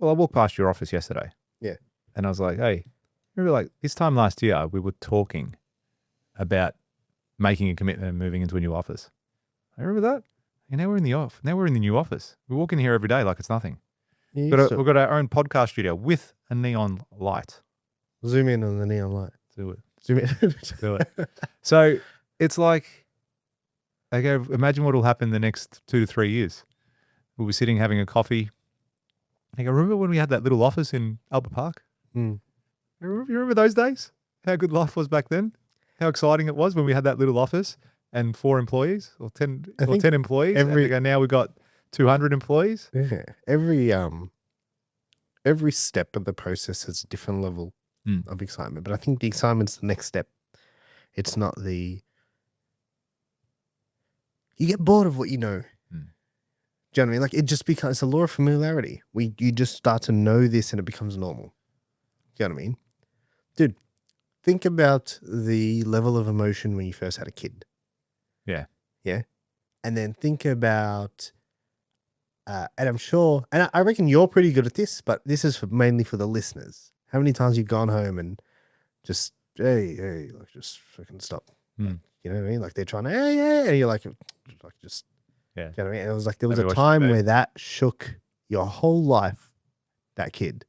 Well, I walked past your office yesterday. Yeah. And I was like, hey, remember like this time last year, we were talking about making a commitment and moving into a new office. I remember that. And now we're in the Now we're in the new office. We walk in here every day like it's nothing. Yeah, We've got our own podcast studio with a neon light. Zoom in on the neon light. Do it. Zoom in. Do it. So it's like, okay, imagine what will happen the next 2 to 3 years. We'll be sitting having a coffee. I remember when we had that little office in Albert Park? Mm. You remember those days? How good life was back then? How exciting it was when we had that little office and 4 employees or 10 employees. And now we've got 200 employees. Yeah. Every step of the process has a different level of excitement. But I think the excitement's the next step. It's not you get bored of what you know. Do you know what I mean? Like it just becomes, it's a law of familiarity. You just start to know this and it becomes normal. Do you know what I mean? Dude, think about the level of emotion when you first had a kid. Yeah. Yeah. And then think about, and I'm sure, and I reckon you're pretty good at this, but this is mainly for the listeners. How many times you've gone home and just, hey, like just fucking stop. Like, you know what I mean? Like they're trying to, hey, and you're like just, yeah. You know what I mean? And it was like, there was a time where that shook your whole life, that kid.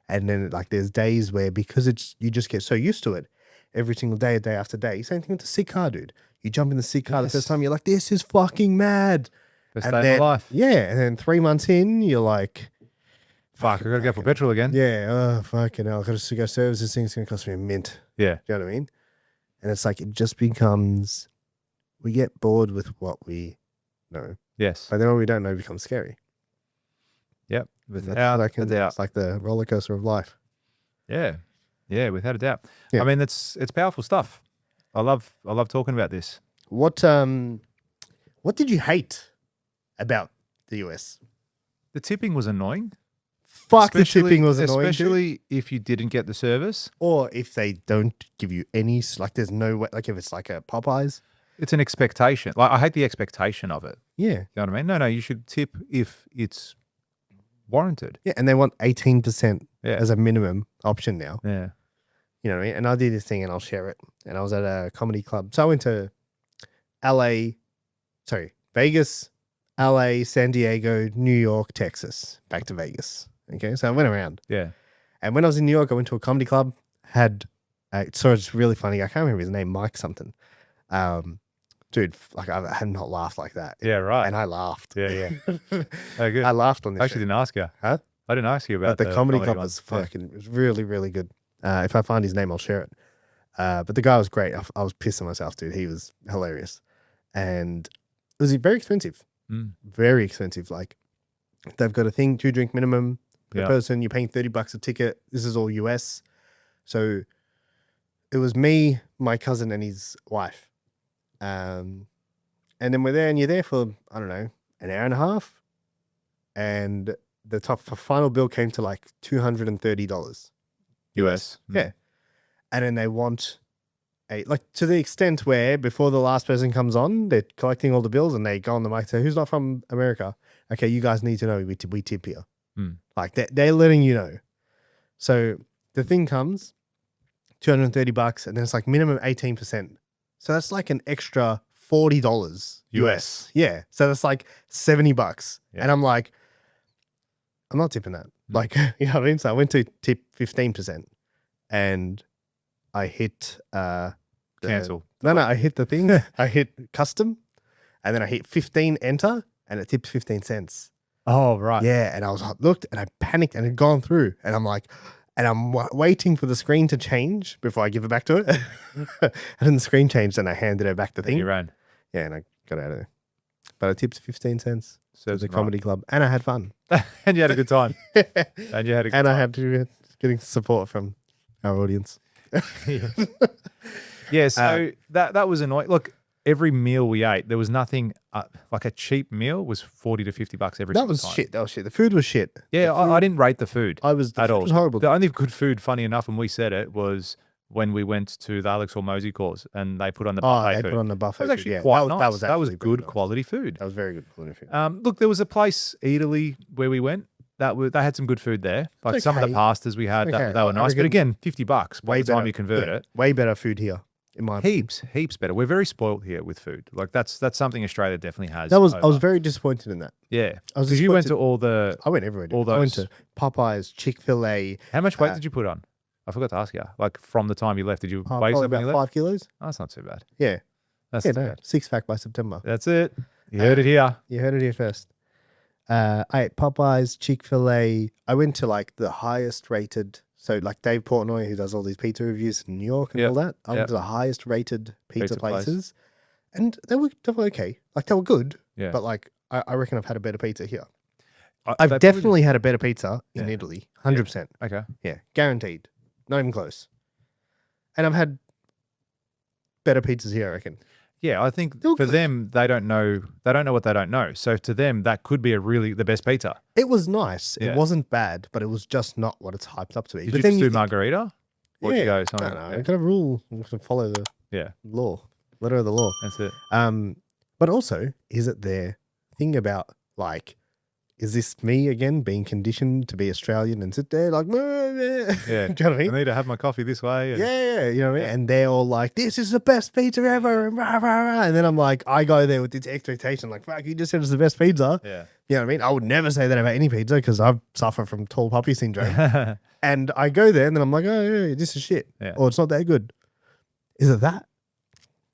And then like there's days where because you just get so used to it every single day, day after day. Same thing with the sick car, dude. You jump in the sick car the first time, you're like, this is fucking mad. Best day of my life. Yeah. And then 3 months in, you're like, fuck, I got to go for petrol again. Yeah. Oh, fucking hell. I got to go service this thing. It's going to cost me a mint. Yeah. Do you know what I mean? And it's like, it just becomes, we get bored with what we know. Yes. But then what we don't know becomes scary. Yep. Without a doubt. It's like the roller coaster of life. Yeah. Yeah, without a doubt. Yeah. I mean, it's powerful stuff. I love talking about this. What did you hate about the US? The tipping was annoying. Fuck, the tipping was annoying. Especially if you didn't get the service. Or if they don't give you any, like there's no way, like if it's like a Popeyes. It's an expectation. Like I hate the expectation of it. Yeah. You know what I mean? No, you should tip if it's warranted. Yeah, and they want 18% as a minimum option now. Yeah. You know what I mean? And I did this thing and I'll share it. And I was at a comedy club. So I went to Vegas, LA, San Diego, New York, Texas, back to Vegas. Okay, so I went around. Yeah. And when I was in New York, I went to a comedy club, so it's really funny. I can't remember his name, Mike something. Dude, like I had not laughed like that. Yeah, right. And I laughed. Yeah. Oh, good. I laughed on this. I actually didn't ask you. Huh? I didn't ask you about the comedy club was fucking, it was really, really good. If I find his name, I'll share it. But the guy was great. I was pissing myself, dude. He was hilarious. And it was very expensive. Very expensive. Like they've got a thing, 2-drink minimum per person. You're paying $30 a ticket. This is all US. So it was me, my cousin, and his wife. And then we're there, and you're there for, I don't know, an hour and a half. And the final bill came to like $230 US. Yeah. And then they want to the extent where before the last person comes on, they're collecting all the bills and they go on the mic and say, who's not from America? Okay, you guys need to know we tip here. Like they're letting you know. So the thing comes, $230, and then it's like minimum 18%. So that's like an extra $40 US. Yeah. So that's like $70. Yeah. And I'm like, I'm not tipping that. Like, you know what I mean? So I went to tip 15% and I hit cancel. No, I hit the thing. I hit custom and then I hit 15 enter and it tips 15 cents. Oh, right. Yeah. And I was looked and I panicked and it had gone through and I'm like, and I'm waiting for the screen to change before I give it back to it. And then the screen changed and I handed her back the thing. You ran. Yeah, and I got out of there. But I tipped 15 cents. So it was a right. comedy club and I had fun. And you had a good time. And you had a good time. I had to getting support from our audience. Yeah, so that was annoying. Look, every meal we ate, there was nothing like a cheap meal was $40 to $50 every single time. Shit. That was shit. The food was shit. Yeah, I didn't rate the food. The food was horrible. The only good food, funny enough, and we said it, was when we went to the Alex Hormozy course and they put on the buffet food. Put on the buffet. That was actually food, quite nice. That was good quality food. That was very good quality food. Look, there was a place, Eataly, where we went. they had some good food there. Like some of the okay. pastas we had, Okay. they were I nice. But reckon again, $50 by way the time better. you convert it. Way better food here, in my opinion. Heaps better. We're very spoiled here with food. Like that's something Australia definitely has. I was over. very disappointed in that. Yeah. I was Because you went disappointed. to all the. I went everywhere. Dude. all I went those- to Popeyes, Chick-fil-A. How much weight did you put on? I forgot to ask you. Like from the time you left, did you weigh Probably something about you left? 5 kilos. Oh, that's not too bad. Yeah. That's Yeah, not too no. bad. 6-pack by September. That's it. You heard it here. You heard it here first. I ate Popeyes, Chick-fil-A. I went to like the highest rated. So like Dave Portnoy, who does all these pizza reviews in New York and Yep. all that. I went Yep. to the highest rated pizza Pizza place. places. And they were okay. Like they were good. Yeah. But like I reckon I've had a better pizza here. They I've probably- definitely had a better pizza in Yeah. Italy. 100%. Okay. Yeah. Guaranteed. Not even close. And I've had better pizzas here, I reckon. Yeah, I think They're for good. them, they don't know what they don't know. So to them, that could be the best pizza. It was nice. Yeah. It wasn't bad, but it was just not what it's hyped up to be. Did but you then just you do margarita? Or did you go something? No, I got a rule. I'm going to follow the Yeah, law, letter of the law. that's it. But also, is it their thing about like, is this me again being conditioned to be Australian and sit there like, Yeah. do you know what I I mean? need to have my coffee this way. And Yeah, you know what I mean? And they're all like, this is the best pizza ever. And, rah, rah, rah. And then I'm like, I go there with this expectation, like, fuck, you just said it's the best pizza. Yeah. You know what I mean? I would never say that about any pizza because I suffer from tall puppy syndrome. And I go there and then I'm like, oh, yeah, this is shit. Yeah. Or it's not that good. Is it that?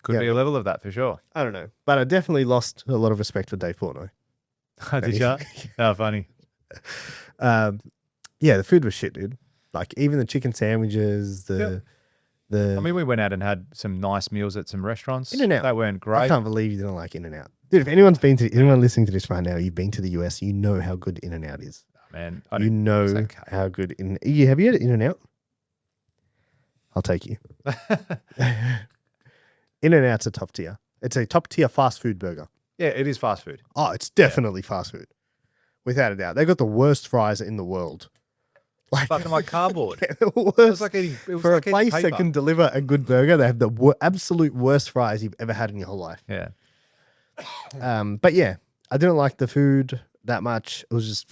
Could Yeah. be a level of that for sure. I don't know. But I definitely lost a lot of respect for Dave Portnoy. Did you? Oh, funny. Yeah, the food was shit, dude. Like even the chicken sandwiches, the I mean, we went out and had some nice meals at some restaurants. In-N-Out. They weren't I great. can't believe you didn't like In-N-Out. Dude, if anyone listening to this right now, you've been to the US, you know how good In-N-Out is. Man, You know it's okay. how good have you had In-N-Out? I'll take you. In-N-Out's a top tier. It's a top tier fast food burger. Yeah, it is fast food. Oh, it's definitely fast food. Without a doubt. They got the worst fries in the world. Like, Fucking like cardboard. the It was worst. like eating. It was For like a eating place that paper. can deliver a good burger, they have the absolute worst fries you've ever had in your whole life. Yeah. But yeah, I didn't like the food that much. It was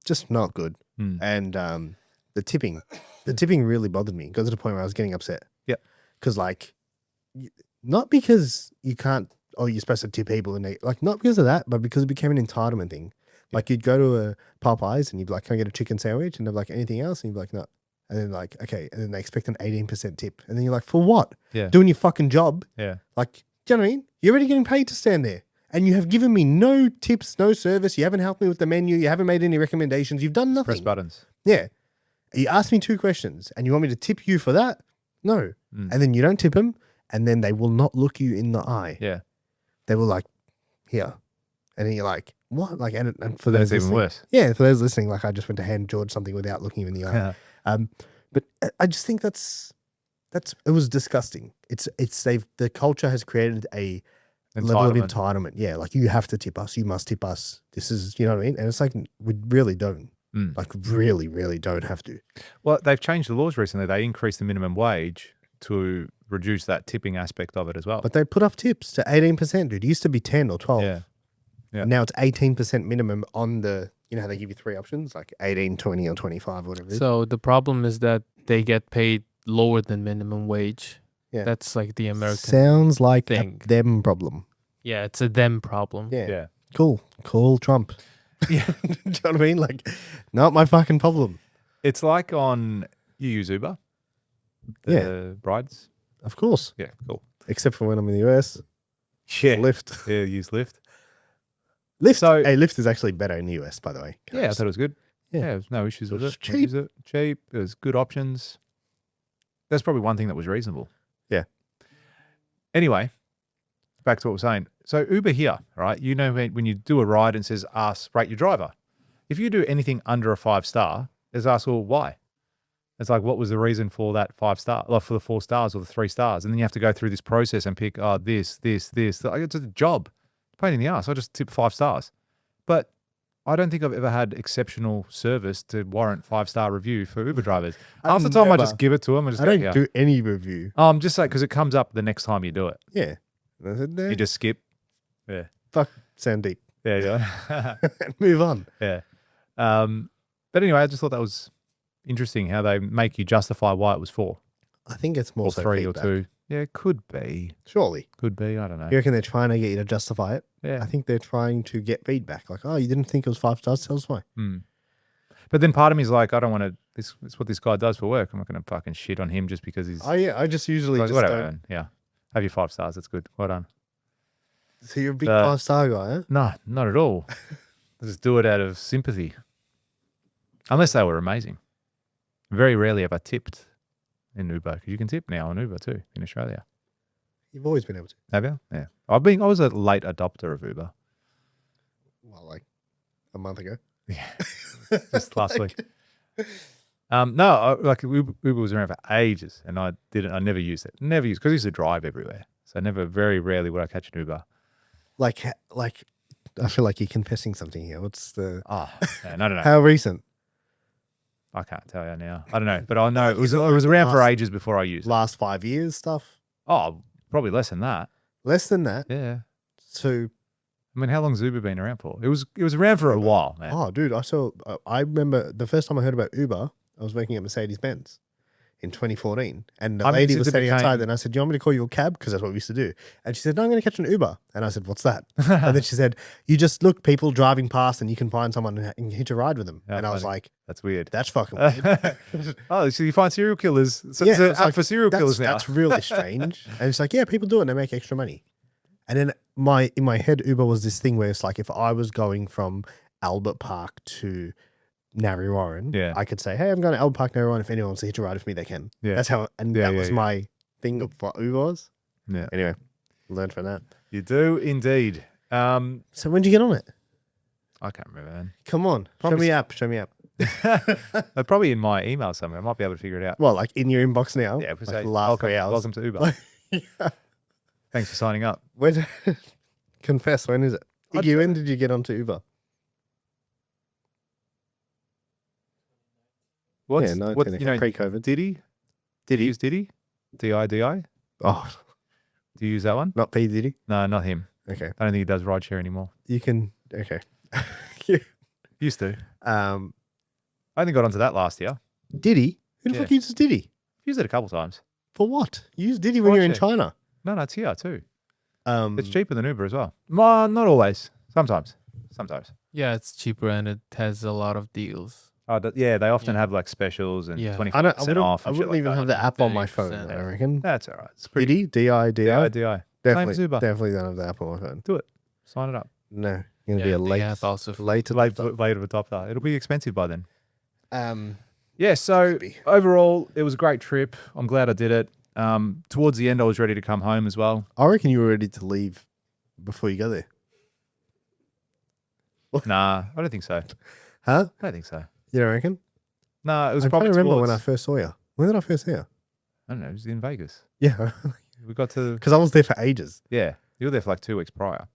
just not good. Mm. And the tipping really bothered me. It got to the point where I was getting upset. Yep. Because like, not because you can't, you're supposed to tip people, and like not because of that, but because it became an entitlement thing. Like you'd go to a Popeyes and you'd be like, can I get a chicken sandwich? And they're like, anything else? And you'd be like, no. And then like, okay. And then they expect an 18% tip. And then you're like, for what? Yeah. Doing your fucking job. Yeah. Like, do you know what I mean? You're already getting paid to stand there. And you have given me no tips, no service. You haven't helped me with the menu. You haven't made any recommendations. You've done Press nothing. buttons. Yeah. You asked me 2 questions and you want me to tip you for that? No. Mm. And then you don't tip them and then they will not look you in the eye. Yeah. They will like, here. And then you're like, what? Like, and for those That's even listening- worse. Yeah, for those listening, like I just went to hand George something without looking him in the eye. But I just think it was disgusting. The culture has created a level of entitlement. Yeah, like you have to tip us. You must tip us. This is, you know what I mean? And it's like, we really don't. Mm. Like really, really don't have to. Well, they've changed the laws recently. They increased the minimum wage to reduce that tipping aspect of it as well. But they put up tips to 18%, dude. It used to be 10 or 12. Yeah. Yeah. Now it's 18% minimum on the, you know how they give you 3 options, like 18, 20, or 25, or whatever it is. So the problem is that they get paid lower than minimum wage. Yeah. That's like the American. Sounds like thing. a them problem. Yeah, it's a them problem. Yeah. Yeah. Cool. Call Trump. Yeah. Do you know what I mean? Like, not my fucking problem. It's like you use Uber. The brides. Of course. Yeah. Cool. Except for when I'm in the US. Yeah. Lyft. Yeah. Use Lyft. Lyft. So- Hey, Lyft is actually better in the US, by the way. Yeah, I thought it was good. Yeah. Yeah, there's no issues with was it. cheap. Use it. Cheap. There's good options. That's probably one thing that was reasonable. Yeah. Anyway, back to what we're saying. So Uber here, right? You know when you do a ride and it says rate your driver. If you do anything under a 5-star, it's asked, well, why? It's like, what was the reason for that 5-star, like for the 4 stars or the 3 stars? And then you have to go through this process and pick, this. Like, it's a job. Pain in the ass. I just tip 5 stars. But I don't think I've ever had exceptional service to warrant 5-star review for Uber drivers. Half the time I never. just give it to them and just I go, don't yeah. do any review. I'm just like, because it comes up the next time you do it. Yeah. And I said, You just skip. Yeah. fuck Sandeep. Yeah. and move on. Yeah. But anyway, I just thought that was interesting how they make you justify why it was 4 I think it's more or so 3 feedback. or 2. Yeah, it could be. Surely. Could be. I don't know. You reckon they're trying to get you to justify it? Yeah. I think they're trying to get feedback. Like, oh, you didn't think it was 5 stars? Tell us why. But then part of me is like, I don't want to. This is what this guy does for work. I'm not going to fucking shit on him just because he's. Oh, yeah. I just usually like, just whatever. don't. Man. Yeah. Have your 5 stars. That's good. Well done. So you're a big 5-star guy, huh? No, not at all. I just do it out of sympathy. Unless they were amazing. Very rarely have I tipped in Uber because you can tip now on Uber too in Australia. You've always been able to. Have you? Yeah. I was a late adopter of Uber. Well, like a month ago. Yeah. Just last week. No, like Uber was around for ages and I never used it. Never used because I used to drive everywhere. So very rarely would I catch an Uber. Like, I feel like you're confessing something here. What's the? Oh, man, I don't know. How recent? I can't tell you now. I don't know, but I know it was around for ages before I used it. Last 5 years stuff. Oh, probably less than that. Less than that. Yeah. So, I mean, how long's Uber been around for? It was around for a while, man. oh, dude, I remember the first time I heard about Uber, I was working at Mercedes-Benz in 2014. And the I mean, lady since was it standing became- outside and I said, do you want me to call you a cab? Because that's what we used to do. And she said, no, I'm going to catch an Uber. And I said, what's that? And then she said, you just look people driving past and you can find someone and hitch a ride with them. Yeah, and I was funny. like, That's weird. that's fucking weird. Oh, so you find serial killers. So Yeah, it's an it's app like, for serial killers now. That's really strange. And it's like, yeah, people do it and they make extra money. And then in my head, Uber was this thing where it's like, if I was going from Albert Park to Narre Warren, Yeah. I could say, hey, I'm going to Albert Park, Narre Warren. If anyone wants to hitch a ride with me, they can. Yeah. That's how, and Yeah, that yeah, was yeah. my thing of what Uber was. Yeah. Anyway, learned from that. You do indeed. So when did you get on it? I can't remember, man. Come on. Probably Show me up. They're probably in my email somewhere. I might be able to figure it out. Well, like in your inbox now. Yeah, if we like say, the last 3 hours. welcome to Uber. Like, yeah. Thanks for signing up. When, confess, when is it? Iggy, when did you get onto Uber? What's, yeah, no, what's you know, pre-COVID. Diddy? Did you use Diddy? D-I-D-I? Oh, Do you use that one? not P Diddy. No, not him. Okay, I don't think he does rideshare anymore. you can. Okay. Used to. Um, I only got onto that last year. Diddy. Who the Yeah. fuck uses Diddy? Used it a couple times. For what? You use Diddy when you're in Rideshare. China. No, it's here too. Um, It's cheaper than Uber as well. Not always. Sometimes. Yeah, it's cheaper and it has a lot of deals. Oh, yeah, they often Yeah. have like specials and Yeah. 25% I don't. I wouldn't, off. I and shit wouldn't like even that. have the app on my phone. 30%. I reckon. That's all right. It's pretty. Diddy. D-I-D-I. D-I. Definitely. as Uber. Definitely don't have the app on my phone. Do it. Sign it up. No, you're gonna Yeah, be a they late. have also Late. Later adopter. It'll be expensive by then. Um. Yeah, so Should be. overall, it was a great trip. I'm glad I did it. Towards the end, I was ready to come home as well. I reckon you were ready to leave before you go there. Nah, I don't think so. Huh? I don't think so. You don't reckon? No, it was I'm trying probably to remember towards, when I first saw you. When did I first see you? I don't know, it was in Vegas. Yeah, We got to, because I was there for ages. yeah, you were there for like 2 weeks prior.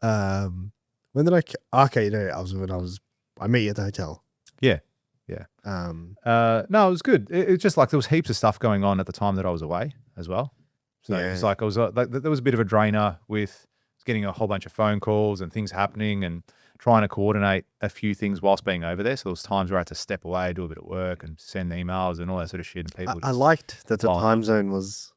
When did I? Okay, no, I met you at the hotel. Yeah. No, it was good. It's just like there was heaps of stuff going on at the time that I was away as well. So Yeah. it's like I was like there was a bit of a drainer with getting a whole bunch of phone calls and things happening and trying to coordinate a few things whilst being over there. So there was times where I had to step away, do a bit of work, and send emails and all that sort of shit. And people, I just, liked that the fine. time zone was.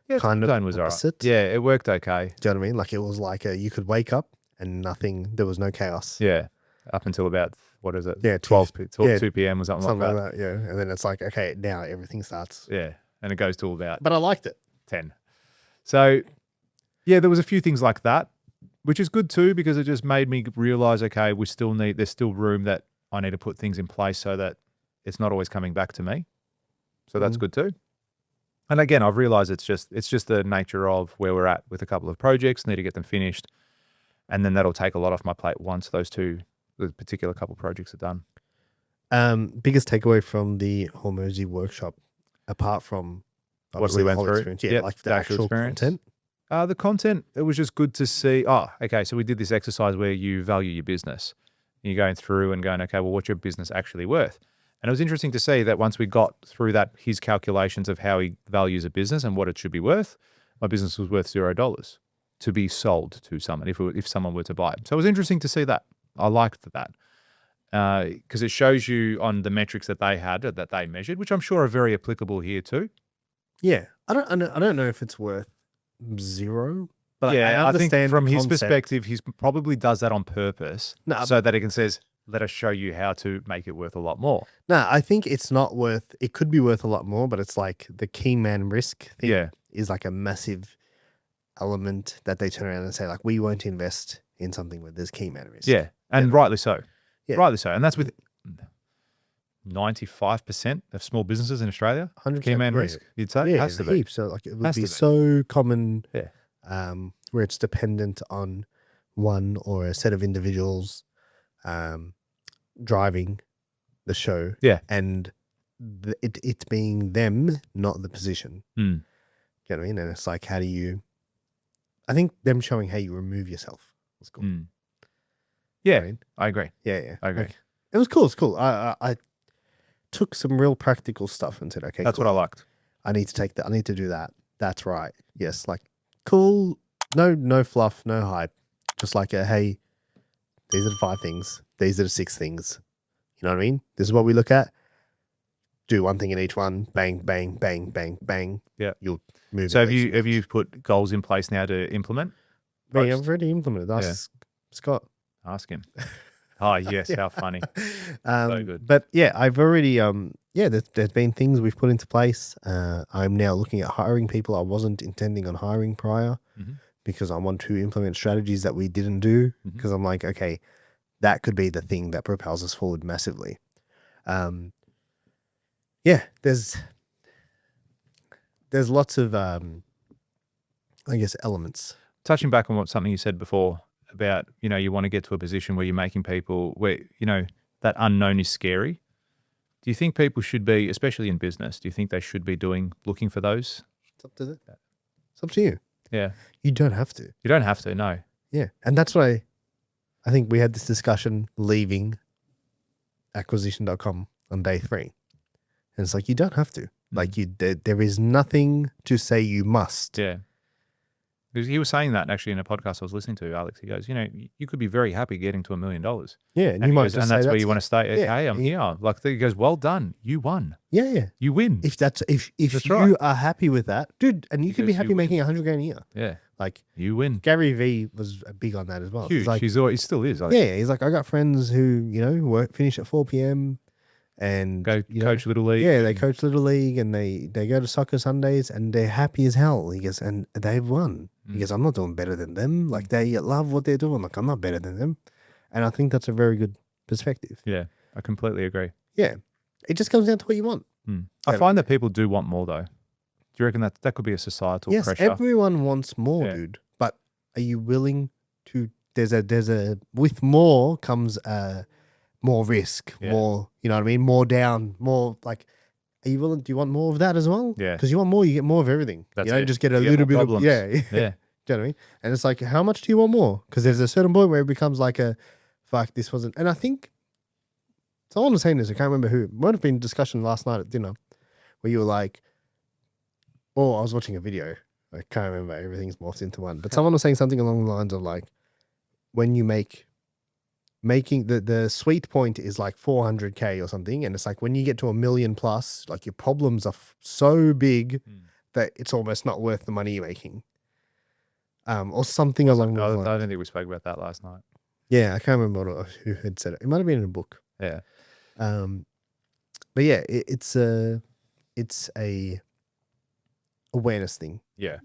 yeah, kind of zone was all right. opposite. Yeah, it worked okay. Do you know what I mean? Like it was like you could wake up and nothing. There was no chaos. Yeah, up until about what is it? Yeah, 12 yeah, 2 p.m. or something Something like like that. Yeah, and then it's like okay, now everything starts. that. Yeah, and it goes till about But I liked it. 10. So, yeah, there was a few things like that, which is good too, because it just made me realize, okay, there's still room that I need to put things in place so that it's not always coming back to me. So that's Mhm. good too. And again, I've realized it's just the nature of where we're at with a couple of projects, need to get them finished. And then that'll take a lot off my plate once the particular couple projects are done. Biggest takeaway from the Hormozy workshop, apart from What obviously we went the whole through. experience, yeah, Yep, like the actual experience. content. The content, it was just good to see. Oh, okay. So we did this exercise where you value your business. You're going through and going, okay, well, what's your business actually worth? And it was interesting to see that once we got through that, his calculations of how he values a business and what it should be worth, my business was worth $0. to be sold to someone if someone were to buy it. So it was interesting to see that. I liked that because it shows you on the metrics that they had, that they measured, which I'm sure are very applicable here too. Yeah. I don't know if it's worth 0, but Yeah, I I think understand from the his concept. perspective, he probably does that on purpose No, so that he can says, let us show you how to make it worth a lot more. No, I think it's not worth. It could be worth a lot more, but it's like the key man risk thing Yeah. is like a massive element that they turn around and say like, we won't invest in something where there's key man risk. Yeah, and rightly so. Yeah. Rightly so. And that's with 95% of small businesses in Australia. 100% Key man yeah. risk, you'd say? Yeah, Has to be. heaps. So like it would Has be to be. so common. Yeah. Where it's dependent on one or a set of individuals driving the show. Yeah. And it being them, not the position. Mm. You know what I mean? And it's like, how do you? I think them showing how you remove yourself was cool. Mm. Yeah, You know what I mean? I agree. Yeah. I agree. Like, it was cool. It's cool. I took some real practical stuff and said, okay, That's cool. what I liked. I need to take that. I need to do that. That's right. Yes. Like, cool. No fluff, no hype. Just like hey, these are the 5 things. These are the 6 things. You know what I mean? This is what we look at. Do one thing in each one. Bang, bang, bang, bang, bang. Yeah. You'll move. So at have least. you put goals in place now to implement? Me, I've already implemented. That's Scott. Ask him. Oh, yes. How funny. So good. But yeah, I've already there's been things we've put into place. I'm now looking at hiring people I wasn't intending on hiring prior because I want to implement strategies that we didn't do because I'm like, okay, that could be the thing that propels us forward massively. There's lots of I guess elements. Touching back on something you said before about, you want to get to a position where you're making people where, that unknown is scary. Do you think people should be, especially in business, do you think they should be looking for those? It's up to It's up to you. Yeah. You don't have to. You don't have to, no. Yeah. And that's why I think we had this discussion leaving acquisition.com on day 3. And it's like, you don't have to. Like there is nothing to say you must. Yeah. Because he was saying that actually in a podcast I was listening to, Alex. He goes, you could be very happy getting to $1 million. Yeah. And you might just and say that's where you want to stay. Okay, yeah, I'm here. Like he goes, well done. You won. Yeah. You win. If That's you right. are happy with that, dude, and you could be Because happy you making $100,000 a year. Yeah. Like You win. Gary V was big on that as well. Huge. He's like, He still is. Like, yeah, he's like, I got friends who finish at 4 p.m. and Go coach Little League. Yeah, they coach Little League and they go to soccer Sundays and they're happy as hell. He goes, and they've won. He goes, I'm not doing better than them. Like they love what they're doing. Like I'm not better than them. And I think that's a very good perspective. Yeah. I completely agree. Yeah. It just comes down to what you want. I find that people do want more though. Do you reckon that could be a societal Yes, pressure? everyone wants more, Yeah. dude. But are you willing to? There's a with more comes more risk, Yeah. more. You know what I mean? More down, more like. Are you willing? Do you want more of that as well? Yeah. Because you want more, you get more of everything. That's you don't it. just get a You get little more bit problems. of Yeah. Do you know what I mean? And it's like, how much do you want more? Because there's a certain point where it becomes like a, fuck, this wasn't. And I think someone was saying this. I can't remember who. It might have been a discussion last night at dinner, where you were like, oh, I was watching a video. I can't remember. Everything's morphed into one. But someone was saying something along the lines of like, when you making the sweet point is like 400K or something. And it's like when you get to $1 million plus, like your problems are so big that it's almost not worth the money you're making. Or something along those I lines. don't think we spoke about that last night. Yeah, I can't remember who had said it. It might have been in a book. Yeah. But yeah, it's a awareness thing. Yeah.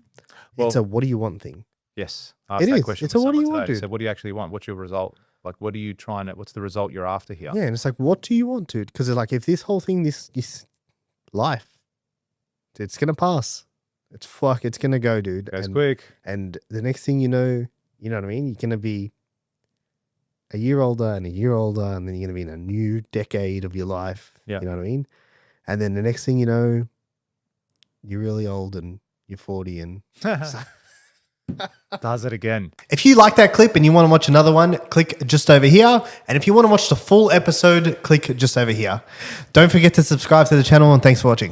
It's a what do you want thing. Yes. It is. It's a what do you want, dude? So what do you actually want? What's your result? Like, what are you trying to, what's the result you're after here? Yeah, and it's like, what do you want, dude? Because like, if this whole thing, this life, it's gonna pass. It's gonna go, dude. Goes quick. And the next thing you know what I mean? You're gonna be a year older and a year older, and then you're gonna be in a new decade of your life. Yeah. You know what I mean? And then the next thing you know, you're really old and you're 40 and Does it again. If you like that clip and you want to watch another one, click just over here. And if you want to watch the full episode, click just over here. Don't forget to subscribe to the channel, and thanks for watching.